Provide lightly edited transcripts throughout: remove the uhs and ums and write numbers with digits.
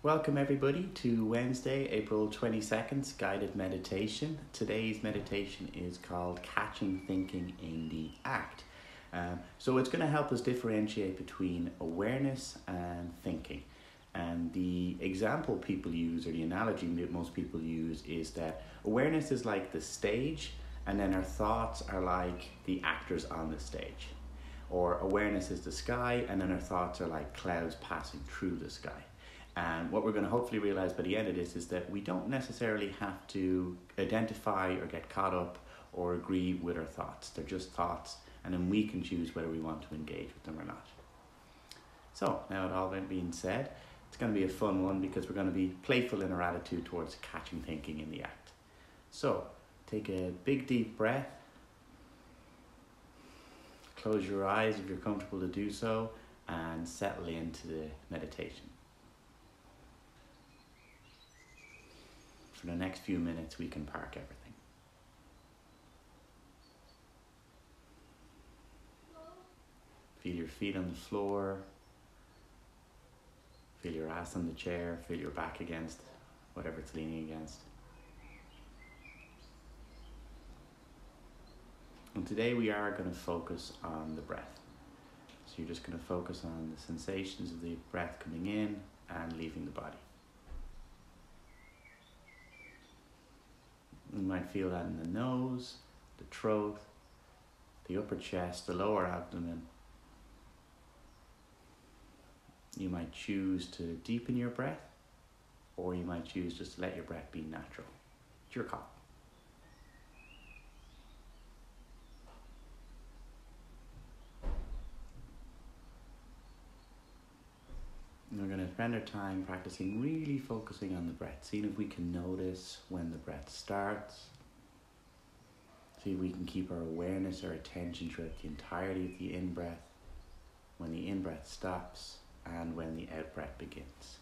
Welcome everybody to Wednesday, April 22nd's guided meditation. Today's meditation is called Catching Thinking in the Act. So it's going to help us differentiate between awareness and thinking. And the example people use, or the analogy that most people use, is that awareness is like the stage, and then our thoughts are like the actors on the stage. Or awareness is the sky, and then our thoughts are like clouds passing through the sky. And what we're going to hopefully realize by the end of this is that we don't necessarily have to identify or get caught up or agree with our thoughts. They're just thoughts, and then we can choose whether we want to engage with them or not. So, now with all that being said, it's going to be a fun one because we're going to be playful in our attitude towards catching thinking in the act. So, take a big deep breath. Close your eyes if you're comfortable to do so, and settle into the meditation. For the next few minutes, we can park everything. Feel your feet on the floor. Feel your ass on the chair. Feel your back against whatever it's leaning against. And today we are going to focus on the breath. So you're just going to focus on the sensations of the breath coming in and leaving the body. You might feel that in the nose, the throat, the upper chest, the lower abdomen. You might choose to deepen your breath, or you might choose just to let your breath be natural. It's your call. And we're going to spend our time practicing really focusing on the breath, seeing if we can notice when the breath starts. See if we can keep our awareness, our attention throughout the entirety of the in-breath, when the in-breath stops, and when the out-breath begins.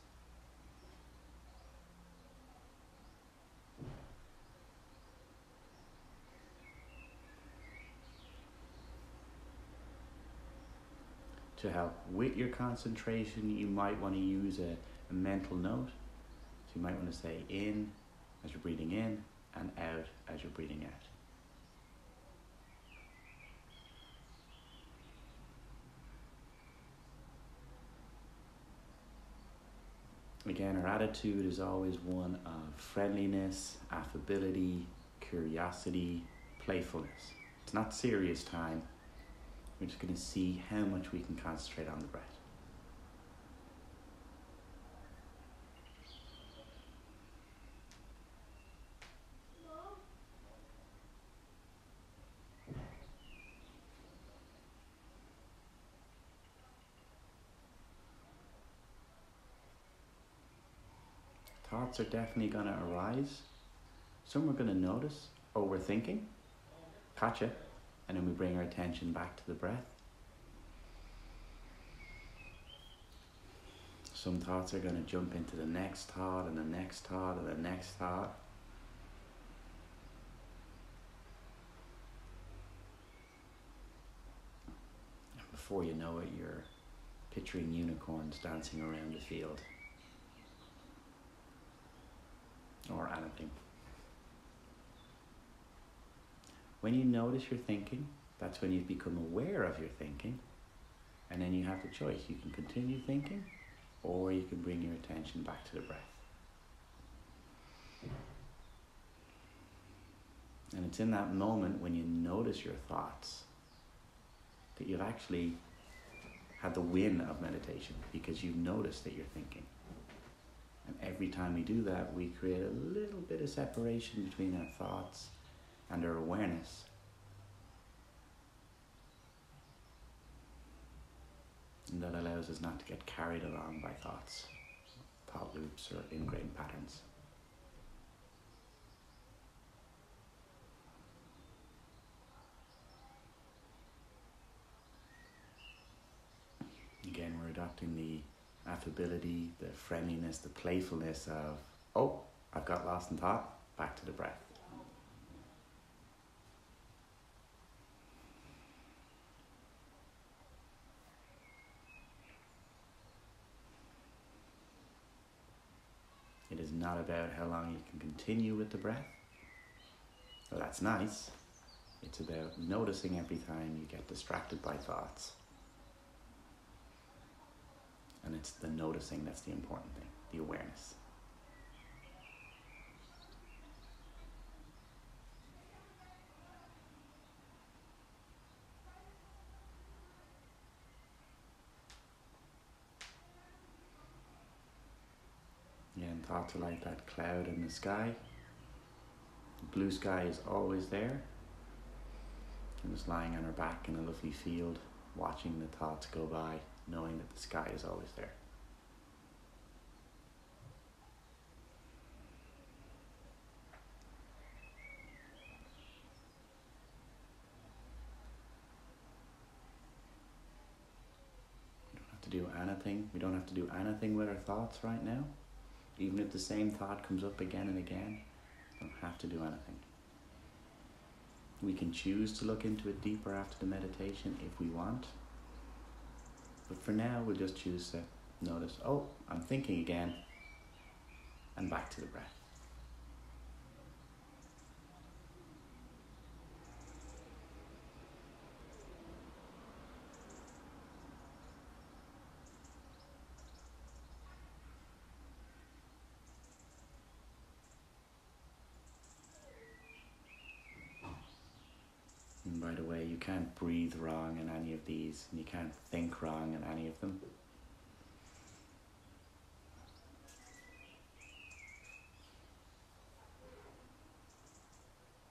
To help with your concentration, you might want to use a mental note. So you might want to say in as you're breathing in and out as you're breathing out. Again, our attitude is always one of friendliness, affability, curiosity, playfulness. It's not serious time. We're just going to see how much we can concentrate on the breath. Thoughts are definitely going to arise. Some we're going to notice, overthinking, gotcha. And then we bring our attention back to the breath. Some thoughts are going to jump into the next thought and the next thought and the next thought. And before you know it, you're picturing unicorns dancing around the field. Or anything. When you notice your thinking, that's when you've become aware of your thinking, and then you have the choice. You can continue thinking, or you can bring your attention back to the breath. And it's in that moment when you notice your thoughts that you've actually had the win of meditation, because you've noticed that you're thinking. And every time we do that, we create a little bit of separation between our thoughts and our awareness. And that allows us not to get carried along by thoughts, thought loops, or ingrained patterns. Again, we're adopting the affability, the friendliness, the playfulness of, oh, I've got lost in thought, back to the breath. not about how long you can continue with the breath. Well, that's nice. It's about noticing every time you get distracted by thoughts. And it's the noticing that's the important thing, the awareness. Yeah, and thoughts are like that cloud in the sky. The blue sky is always there. And just lying on our back in a lovely field, watching the thoughts go by, knowing that the sky is always there. To do anything. We don't have to do anything with our thoughts right now. Even if the same thought comes up again and again, we don't have to do anything. We can choose to look into it deeper after the meditation if we want. But for now, we'll just choose to notice, oh, I'm thinking again, and back to the breath. And by the way, you can't breathe wrong in any of these, and you can't think wrong in any of them.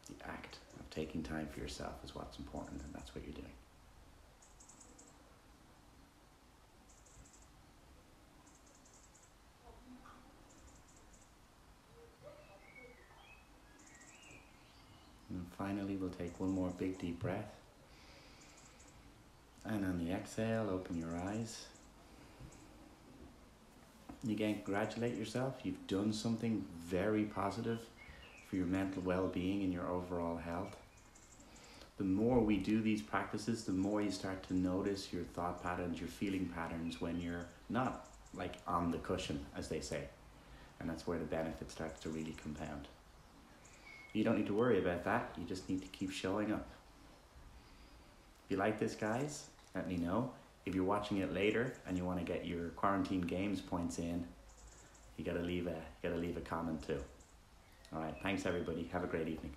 The act of taking time for yourself is what's important, and that's what you're doing. And finally, we'll take one more big deep breath. And on the exhale, open your eyes. And again, congratulate yourself. You've done something very positive for your mental well-being and your overall health. The more we do these practices, the more you start to notice your thought patterns, your feeling patterns when you're not like on the cushion, as they say. And that's where the benefit starts to really compound. You don't need to worry about that. You just need to keep showing up. If you like this, guys, let me know. If you're watching it later and you want to get your quarantine games points in, you gotta leave a comment too. All right, thanks everybody. Have a great evening.